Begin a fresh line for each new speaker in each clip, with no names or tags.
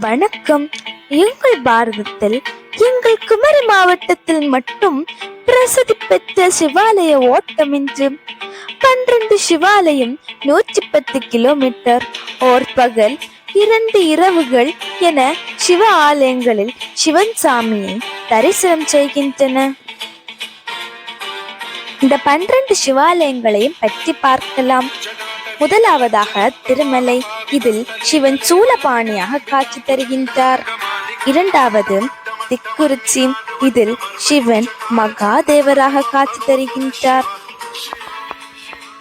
வணக்கம். எங்கள் பாரதத்தில் எங்கள் குமரி மாவட்டத்தில் மட்டும் பிரசித்தி பெற்ற சிவாலய ஓட்டம் என்று 12 சிவாலயம் 110 கிலோமீட்டர் ஓர் பகல் 2 இரவுகள் என சிவ ஆலயங்களில் சிவன் சாமியை தரிசனம் செய்கின்றன. இந்த 12 சிவாலயங்களையும் பற்றி பார்க்கலாம். முதலாவதாக திருமலை. இதில் சிவன் சூலபாணியாக காட்சி தருகின்றார். இரண்டாவது திக்குறிச்சி. இதில் சிவன் மகாதேவராக காட்சி தருகின்றார்.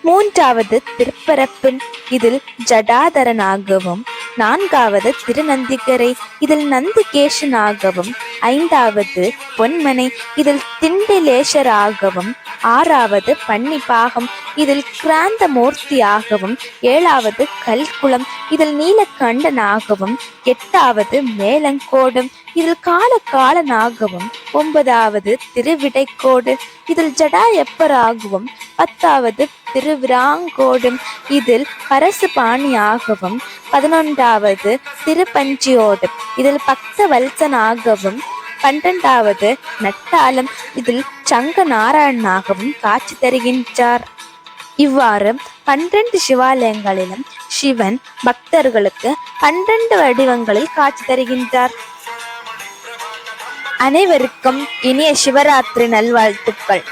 மூன்றாவது திருப்பரப்பு. இதில் ஜடாதரனாகவும். நான்காவது திருநந்திகரை. இதில் நந்திகேசனாகவும். ஐந்தாவது பொன்மனை. இதில் திண்டிலேசராகவும். ஆறாவது பன்னிபாகம். இதில் கிராந்தமூர்த்தியாகவும். ஏழாவது கல்குளம். இதில் நீலகண்டனாகவும். எட்டாவது மேலங்கோடு. இதில் காலகாலனாகவும். ஒன்பதாவது திருவிடைக்கோடு. இதில் ஜடாயப்பராகவும். பத்தாவது திருவிராங்கோடு. இதில் பரசுபாணியாகவும். 11வது திருப்பஞ்சியோடு. இதில் பக்தவல்சனாகவும். 12வது நட்டாலம். இதில் சங்க நாராயணனாகவும் காட்சி தருகின்றார். இவ்வாறு 12 சிவாலயங்களிலும் சிவன் பக்தர்களுக்கு 12 வடிவங்களில் காட்சி தருகின்றார். அனைவருக்கும் இனிய சிவராத்திரி நல்வாழ்த்துக்கள்.